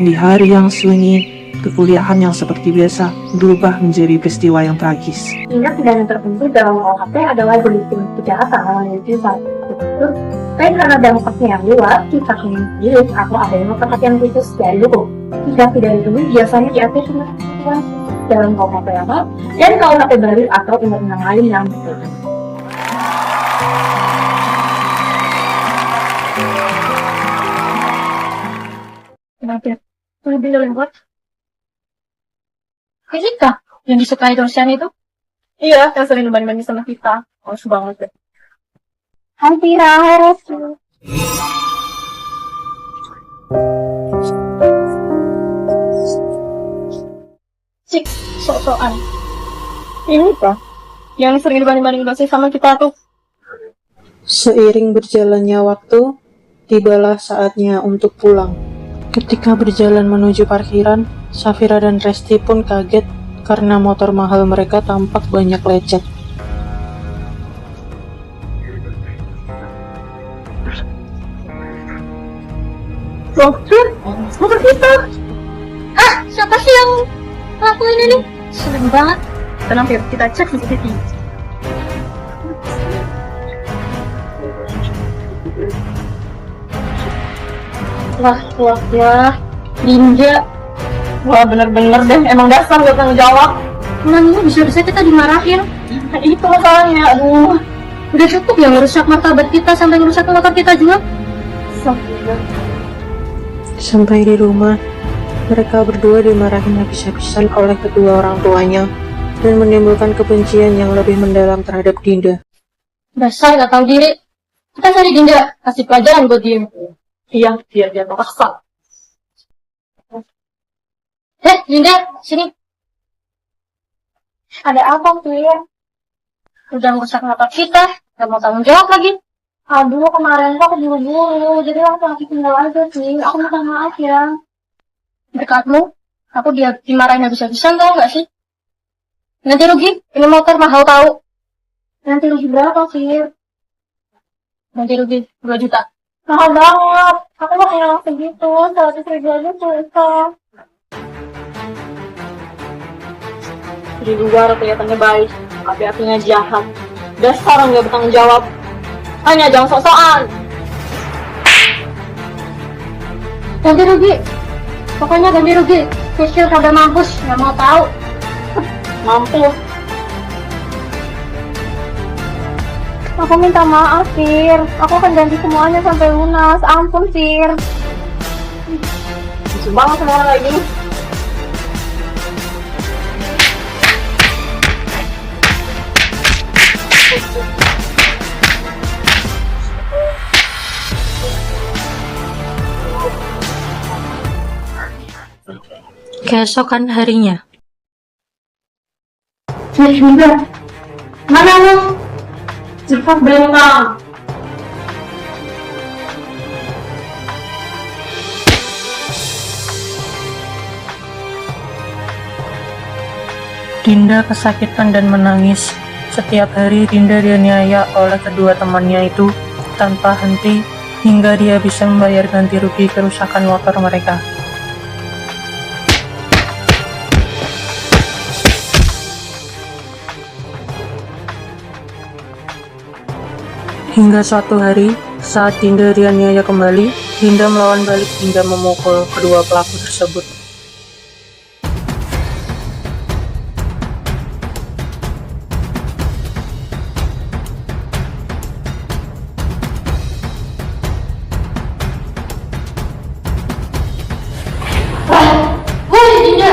Di hari yang sunyi, kekuliahan yang seperti biasa berubah menjadi peristiwa yang tragis. Tindak pidana tertentu dalam KUHP adalah jenis kejahatan yang memiliki satu struktur, selain karena dampaknya yang luas, kita sendiri atau adanya perhatian khusus dari hukum. Tindak pidana ini biasanya diatur dalam KUHP lama dan KUHP baru atau undang-undang lain yang berbeda. Kenapa? Lebih lembut. Kita yang disukai dosen itu? Iya, yang sering dibanding-banding sama kita. Males banget deh. Hampir harus. Cik, sok-sokan. Ini kah? Yang sering dibanding-banding dosen sama kita tuh. Seiring berjalannya waktu, tibalah saatnya untuk pulang. Ketika berjalan menuju parkiran, Safira dan Resti pun kaget karena motor mahal mereka tampak banyak lecet. Loh, motor kita! Ah, siapa sih yang ngelakuin ini? Seneng banget. Tenang, Fir, kita cek CCTV. Wah, Dinda. Wah, bener-bener deh. Emang dasar gak tanggung jawab. Pulang ini bisa-bisa kita dimarahin. Itu masalahnya, aduh. Udah cukup ya ngerusak martabat kita sampai ngerusak motor kita juga. Sampai di rumah, mereka berdua dimarahin habis-habisan oleh kedua orang tuanya dan menimbulkan kebencian yang lebih mendalam terhadap Dinda. Dasar gak tahu diri. Kita cari Dinda, kasih pelajaran buat dia. Iya, biar dia terpaksa. Dinda, sini. Ada apa tuh ya? Udah ngerusak motor kita, gak mau tanggung jawab lagi. Aduh, kemarin tuh aku buru-buru, jadi langsung aku tinggal aja sih. Aku minta maaf ya. Berkatmu, aku dimarahin habis-habisan tau gak sih? Nanti rugi, ini motor mahal tau. Nanti rugi berapa sih? Nanti rugi 2 juta. Mahal banget. Aku gak punya uang segitu, 100.000 aja susah. Di luar kelihatannya baik, tapi hatinya jahat. Dasar orang gak bertanggung jawab. Hanya jangan sok-sokan. Ganti rugi. Pokoknya ganti rugi. Kecil kagak mampus, gak mau tahu. Mampu. Aku minta maaf, Fir. Aku akan ganti semuanya sampai lunas. Ampun, Fir. Bisa banget semua orang kayak gini. Keesokan harinya, Dinda, mana lu? Cepat bentang. Dinda kesakitan dan menangis. Setiap hari Dinda dianiaya oleh kedua temannya itu tanpa henti hingga dia bisa membayar ganti rugi kerusakan motor mereka. Hingga suatu hari, saat Dinda dianiaya kembali, Dinda melawan balik hingga memukul kedua pelaku tersebut. Woi, Dinda.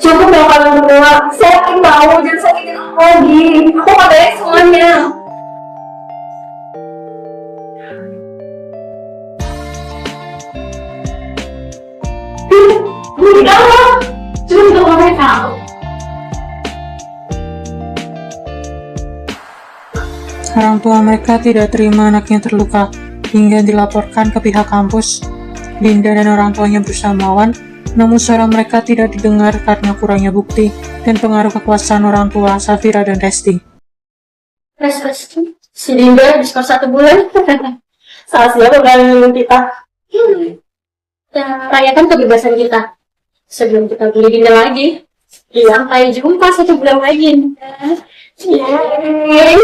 Cukup ya kalian berdua. Sakit tahu, jangan sakitin aku lagi. Aku padain semuanya. Gue di dalam. Cuma untuk ngomongin kamu. Orang tua mereka tidak terima anaknya terluka, hingga dilaporkan ke pihak kampus. Dinda dan orang tuanya berusaha melawan, namun suara mereka tidak didengar karena kurangnya bukti dan pengaruh kekuasaan orang tua Safira dan Resti. Resti, si Dinda diskon 1 bulan. Salah siapa berani minum kita? Kita rayakan kebebasan kita. Sebelum kita beli Dinda lagi. Sampai jumpa 1 bulan lagi. Yeay.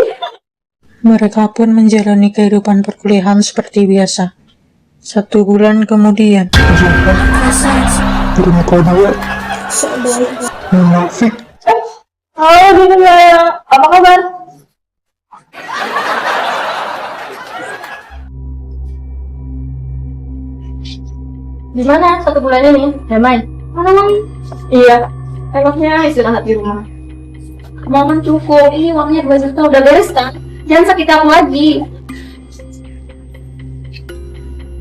Mereka pun menjalani kehidupan perkuliahan seperti biasa. 1 bulan kemudian, Terima kasih. Munafik. Halo, Dinda. Apa kabar? Gimana 1 bulan ini? Damai? Iya, enaknya istirahat di rumah. Kemauan cukup. Ini uangnya 2 juta udah beres kan? Jangan sakit aku lagi.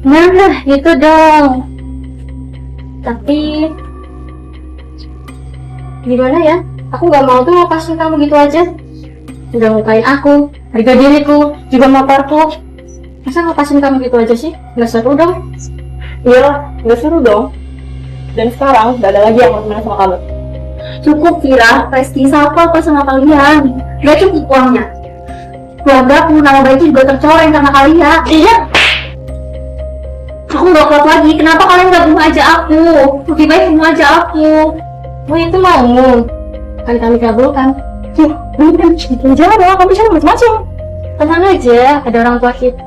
Nah, gitu dong. Tapi gimana ya? Aku gak mau tuh lepasin kamu gitu aja. Udah ngukain aku, harga diriku, juga motorku. Masa lepasin kamu gitu aja sih? Gak seru dong. Iya, nggak seru dong. Dan sekarang, nggak ada lagi yang mau temenan sama kamu. Cukup, Vira. Resti apa sama kalian? Gak cukup uangnya. Keluarga aku, nama baiknya juga tercoreng karena kalian. Iya. Aku gak kuat lagi. Kenapa kalian gak bunuh aja aku? Lebih baik bunuh aja aku. Oh, itu maumu. Kali-kali kabulkan. Jangan dong, kamu bisa macam-macam. Tenang aja, ada orang tua kita.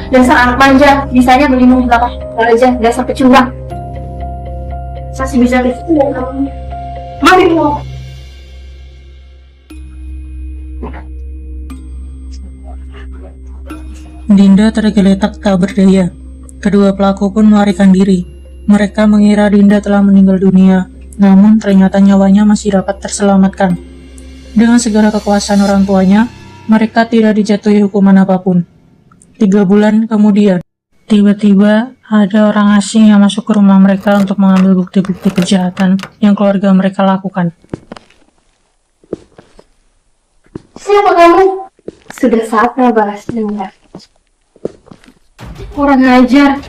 Dasar anak manja, bisanya berlindung di belakang aja, dasar pecundang. Masih bisa gitu ya kamu. Mari mau. Dinda tergeletak tak berdaya. Kedua pelaku pun melarikan diri. Mereka mengira Dinda telah meninggal dunia, namun ternyata nyawanya masih dapat terselamatkan. Dengan segala kekuasaan orang tuanya, mereka tidak dijatuhi hukuman apapun. 3 bulan kemudian, tiba-tiba ada orang asing yang masuk ke rumah mereka untuk mengambil bukti-bukti kejahatan yang keluarga mereka lakukan. Siapa kamu? Sudah saatnya balas dendam. Kurang ajar.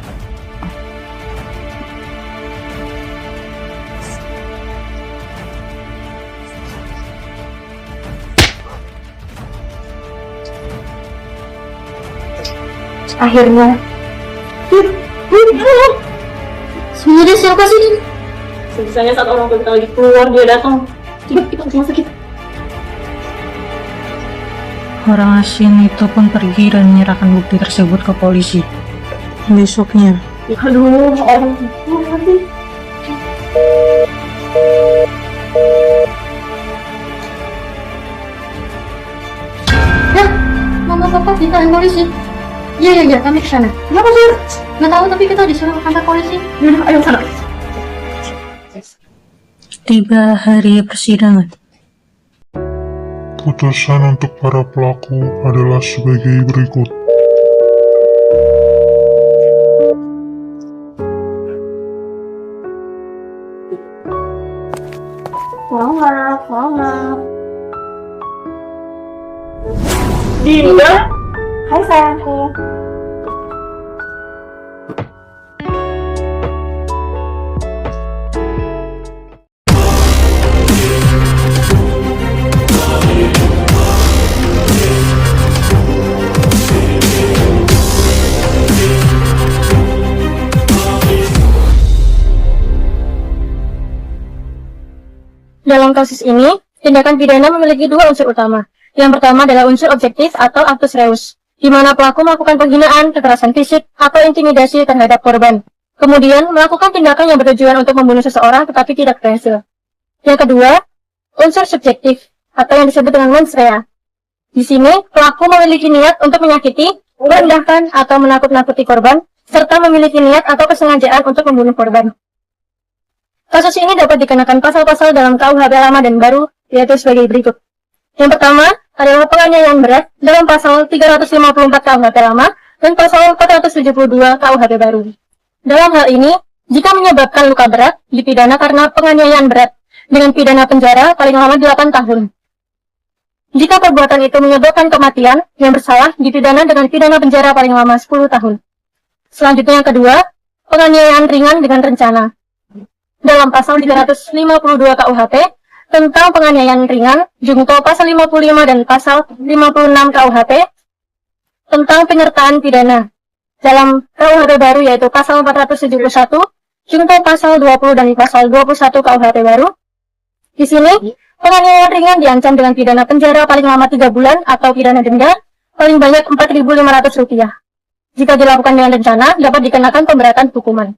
Akhirnya. Sebenarnya siapa sih? Misalnya saat orang tua kita lagi keluar, dia datang. Kita ke rumah sakit. Orang asing itu pun pergi dan menyerahkan bukti tersebut ke polisi. Besoknya, Aduh, orang itu lagi. Ya, mama papa ditahan polisi. Iya, kami kesana. Kenapa sih? Nggak tahu, tapi kita disuruh ke kantor polisi. Yaudah, ayo sana. tiba hari persidangan. Putusan untuk para pelaku adalah sebagai berikut. Selamat. Dinda? Hai sayangku. Dalam kasus ini, tindakan pidana memiliki 2 unsur utama. Yang pertama adalah unsur objektif atau actus reus, di mana pelaku melakukan penghinaan, kekerasan fisik, atau intimidasi terhadap korban. Kemudian, melakukan tindakan yang bertujuan untuk membunuh seseorang tetapi tidak berhasil. Yang kedua, unsur subjektif, atau yang disebut dengan mens rea. Di sini, pelaku memiliki niat untuk menyakiti, merendahkan, atau menakut-nakuti korban, serta memiliki niat atau kesengajaan untuk membunuh korban. Kasus ini dapat dikenakan pasal-pasal dalam KUHP lama dan baru, yaitu sebagai berikut. Yang pertama adalah penganiayaan berat dalam pasal 354 KUHP lama dan pasal 472 KUHP baru. Dalam hal ini, jika menyebabkan luka berat, dipidana karena penganiayaan berat dengan pidana penjara paling lama 8 tahun. Jika perbuatan itu menyebabkan kematian, yang bersalah dipidana dengan pidana penjara paling lama 10 tahun. Selanjutnya yang kedua, penganiayaan ringan dengan rencana. Dalam pasal 352 KUHP tentang penganiayaan ringan, junto pasal 55 dan pasal 56 KUHP tentang penyertaan pidana. dalam KUHP baru yaitu pasal 471, junto pasal 20 dan pasal 21 KUHP baru. Di sini, penganiayaan ringan diancam dengan pidana penjara paling lama 3 bulan atau pidana denda paling banyak Rp4.500. Jika dilakukan dengan rencana, dapat dikenakan pemberatan hukuman.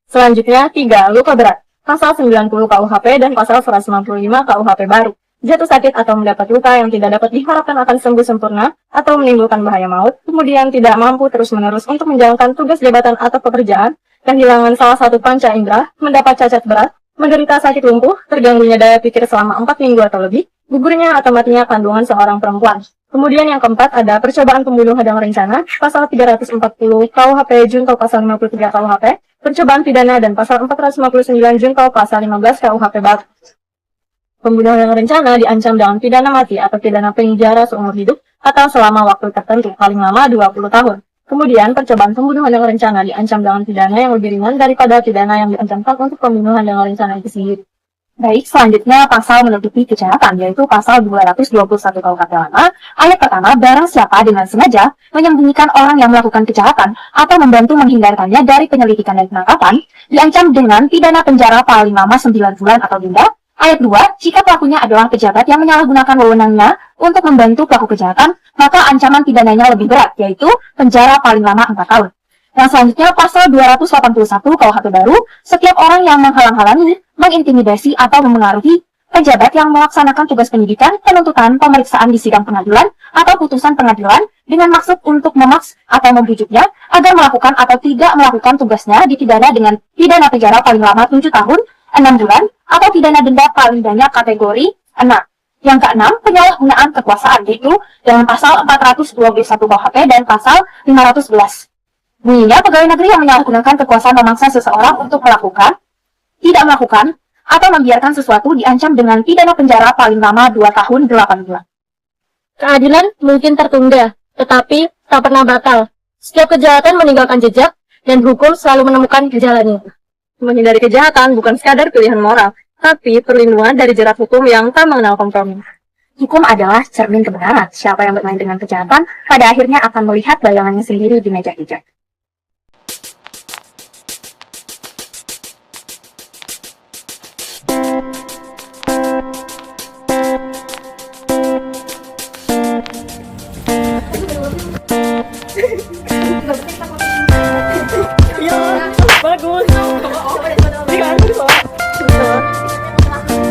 Selanjutnya, 3. Luka berat. Pasal 90 KUHP dan pasal 195 KUHP baru. Jatuh sakit atau mendapat luka yang tidak dapat diharapkan akan sembuh sempurna atau menimbulkan bahaya maut, kemudian tidak mampu terus-menerus untuk menjalankan tugas jabatan atau pekerjaan, kehilangan salah satu panca indera, mendapat cacat berat, menderita sakit lumpuh, terganggunya daya pikir selama 4 minggu atau lebih, gugurnya atau matinya kandungan seorang perempuan. Kemudian yang keempat ada percobaan pembunuhan dengan rencana, pasal 340 KUHP junto pasal 53 KUHP, percobaan pidana dan pasal 459 junto pasal 15 KUHP baru. Pembunuhan dengan rencana diancam dengan pidana mati atau pidana penjara seumur hidup atau selama waktu tertentu, paling lama 20 tahun. Kemudian, percobaan pembunuhan dengan rencana diancam dengan pidana yang lebih ringan daripada pidana yang diancamkan untuk pembunuhan dengan rencana itu sendiri. Baik, selanjutnya pasal menutupi kejahatan, yaitu pasal 221 KUHP lama, ayat pertama, barang siapa dengan sengaja menyembunyikan orang yang melakukan kejahatan atau membantu menghindarkannya dari penyelidikan dan penangkapan, diancam dengan pidana penjara paling lama 9 bulan atau denda. Ayat 2, jika pelakunya adalah pejabat yang menyalahgunakan wewenangnya untuk membantu pelaku kejahatan, maka ancaman pidananya lebih berat, yaitu penjara paling lama 4 tahun. Yang selanjutnya, pasal 281 KUHP baru, setiap orang yang menghalang-halangi, mengintimidasi, atau memengaruhi pejabat yang melaksanakan tugas penyidikan, penuntutan, pemeriksaan di sidang pengadilan, atau putusan pengadilan, dengan maksud untuk memaks atau membujuknya, agar melakukan atau tidak melakukan tugasnya dipidana dengan pidana penjara paling lama 7 tahun, 6 bulan, atau pidana denda paling banyak kategori 6. Yang keenam, penyalahgunaan kekuasaan, yaitu dalam pasal 421 KUHP dan pasal 511. Bunyinya, pegawai negeri yang menyalahgunakan kekuasaan memaksa seseorang untuk melakukan, tidak melakukan, atau membiarkan sesuatu diancam dengan pidana penjara paling lama 2 tahun 8 bulan. Keadilan mungkin tertunda, tetapi tak pernah batal. Setiap kejahatan meninggalkan jejak, dan hukum selalu menemukan jalannya. Menghindari kejahatan bukan sekadar pilihan moral, tapi perlindungan dari jerat hukum yang tak mengenal kompromi. Hukum adalah cermin kebenaran. Siapa yang bermain dengan kejahatan, pada akhirnya akan melihat bayangannya sendiri di meja hijab. Bagus.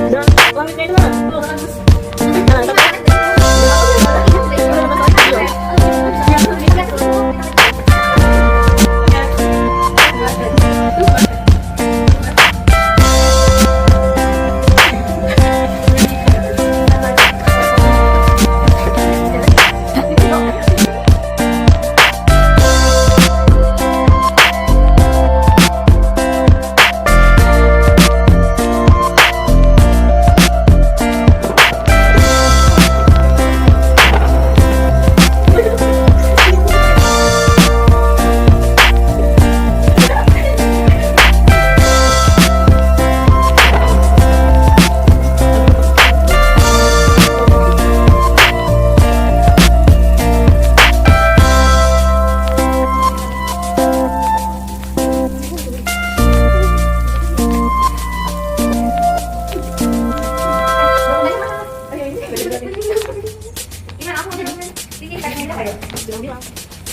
Dan langitnya itu mana?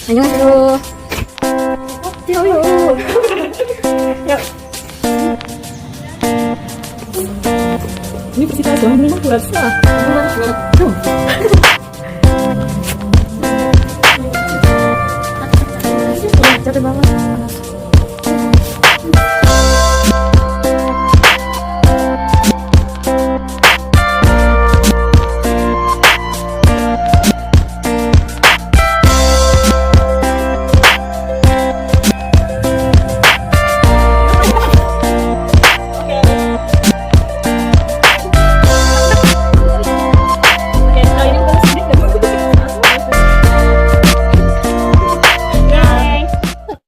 안녕하세요. Ini kita jangan minum pura-pura.